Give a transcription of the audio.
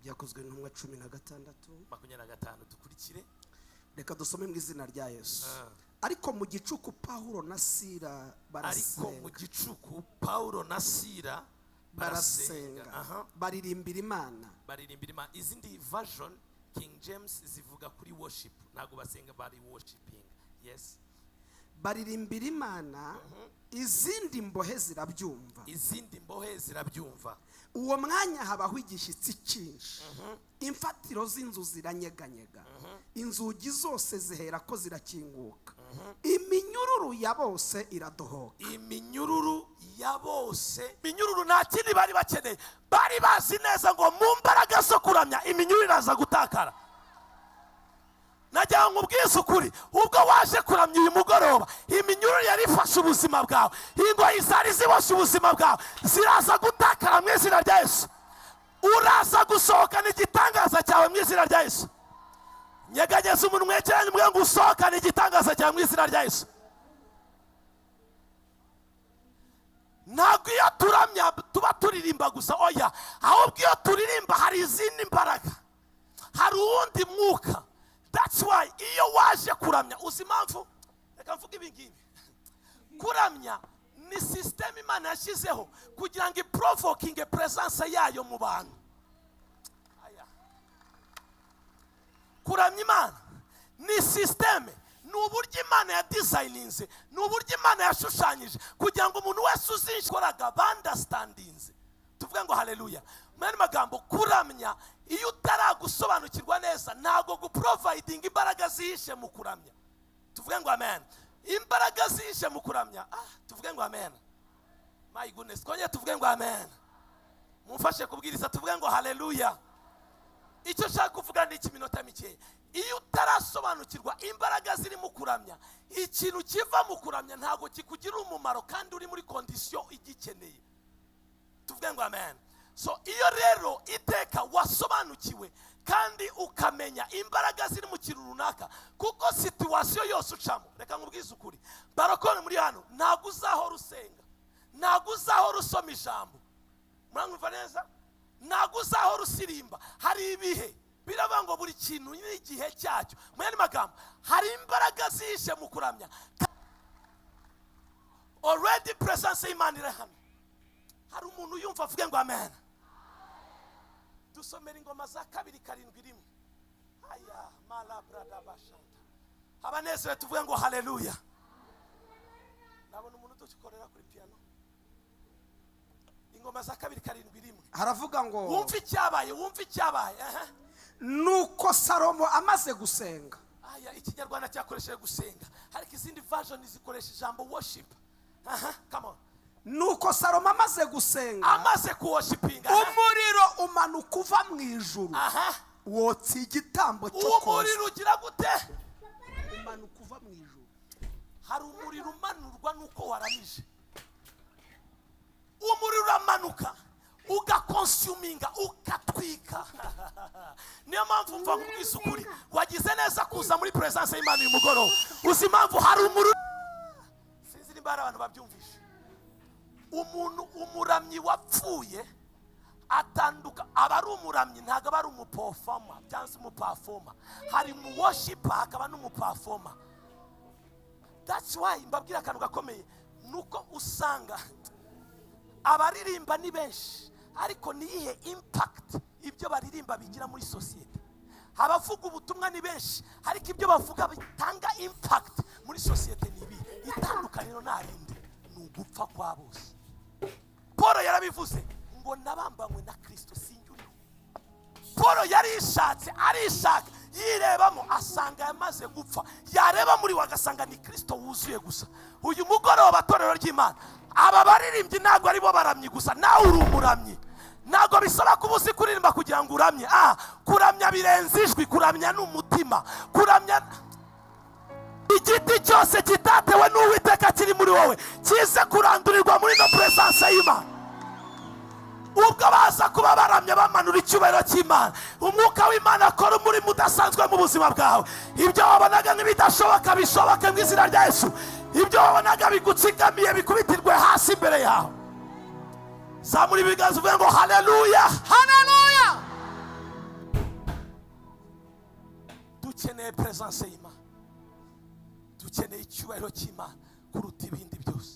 Yakozwe n'umwa 16 25 dukurikire. Reka dusome mu izina rya Yesu. Ariko mu gicuku Paulo na Sila barasenga. Baririmbira Imana. Izindi version King James zivuga kuri worship, ntago basenga, bari worshiping. Yes. Baririmbira Imana, izindi mbohe zirabyumva. Uwo mwanya habaho igishyitsi cyinshi. Imfatiro z'inzu ziranyeganyega. Inzugi zose zihera ko zirakinguka. Iminyururu ya bose iradohoka. Iminyururu nta kindi bari bakeneye. Bari bazi neza ngo mu mbaraga zo kuramya iminyururu iraza gutakara. Najya nkubwiza ukuri, ubwo waje kuramya uyu mugoroba, iminyururu yari ifashe ubuzima bwawe, ingoyi zari ziboshe ubuzima bwawe ziraza gutakara mu izina rya Yesu. Uraza gusohokana igitangaza cyawe mu izina rya Yesu. Nyegageza umuntu wegeranye umwe ngo usohokane igitangaza cyawe mu izina rya Yesu. Ntabwo iyo turamya tuba turirimba gusa, oya, ahubwo iyo turirimba hari izindi mbaraga, hari uwundi mwuka. That's why iyo waje kuramya, uzi impamvu? Reka mvuge ibi ngibi. Kuramya ni system Imana yashyizeho kugira ngo iprovokinge presence yayo mu bantu. Kuramya Imana ni system, ni uburyo Imana ya designinze, ni uburyo Imana yashushanyije kugira ngo umuntu wese uzinshkoraga bandastandinze. Tuvuge ngo haleluya. Mani magambo, kuramya iyo utaragusobanukirwa neza ntago guproviding imbaraga zihishe mu kuramya. Tuvuge ngo amen. Imbaraga zihishe mu kuramya. Tuvuge ngo amen. My goodness, konye tuvuge ngo amen. Mumfashe kubwiriza, tuvuge ngo haleluya. Icyo nshaka kuvuga ni ikiminota mike. Iyo utarasobanukirwa imbaraga ziri mu kuramya, ikintu kiva mu kuramya ntago kikugira umumaro kandi uri muri condition igikeneye. Tuvuge ngo amen. So iyo rero iteka wasobanukiwe kandi ukamenya imbaraga ziri mu kintu runaka, kuko situation yose ucamo, reka nkubwize ukuri, barakone muri hano ntago uzahora usenga, ntago uzahora usoma ijambo, muranyumva neza, ntago uzahora usirimba. Hari ibihe biraba ngo buri kintu n'igihe cyacyo. Mu yandi magambo, hari imbaraga zihishe mu kuramya. Already presence y'Imana iri hano. Hari umuntu yumva avuge ngo amen. Dusomera ingoma za 2:7. Aya mala brada bashanta. Abanezero tuvuge ngo haleluya. Nabona umuntu tukikorera kuri piano. Ingoma za 2:7. Haravuga ngo wumva icyabaye. Nuko Salomo amaze gusenga. Aya ikinyarwanda cyakoresheje gusenga. Ariko izindi version zikoresha ijambo worship. Come on. Nuko Salomo amaze gusenga, amaze kuworshipinga, umuriro umanuka uva mu ijuru. Wotsa igitambo cyo koza. Umuriro ugira gute? Umanuka uva mu ijuru. Hari umuriro umanurwa nuko waramije. Umuriro uramanuka ugakonsuminga, ukatwika. Niyo mpamvu mva nkubwiza ukuri, wagize neza kuza muri presence y'Imana uyu mugoroba. Uzi impamvu hari umuriro? Sinzi niba hari abantu babyumvisha. Umuntu umuramyi wapfuye atanduka, aba ari umuramyi, ntago aba ari umuperformer cyangwa se umuperformer. Hari mu worshiper hakaba n'umuperformer. That's why mbabwira akantu gakomeye, nuko usanga abaririmba ni benshi, ariko niyihe impact ibyo baririmba bigira muri society. Abavuga ubutumwa ni benshi, ariko ibyo bavuga bitanga impact muri society ni ibi. Itandukaniro narinde n'ugupfa kwa bose. Paul yarabivuze ngo nabambanywe na Kristo sinjuriho. Paul yarishatse, arishaka, yirebamo asanga yamaze gupfa. Yareba muri wagasanga ni Kristo wuzuye gusa. Uyu mugoroba torero ry'Imana, aba baririmbyi ntabwo ari bo baramyi gusa, nawe uri umuramyi. Ntabwo bisaba kubuzi kuririmba kugira ngo uramye. Kuramya birenze ijwi, kuramya n'umutima. Kuramya igiti cyose kitatewe n'Uwiteka kiri muri wowe kize kurandurirwa muri no presence y'Imana. Ubwo baza kuba baramya bamanura icyubahiro cy'Imana, umwuka w'Imana akora muri mudasanzwe mu buzima bwawe. Ibyo wabonaga nk'ibidashoboka bishoboke mu izina rya Yesu. Ibyo wabonaga bigutsikamiye bikubitirwe hasi imbere yawe. Zamuri ibiganza uvuge ngo haleluya, haleluya. dukeneye presence y'Imana, dukeneye icyubahiro cy'Imana kuruta ibindi byose.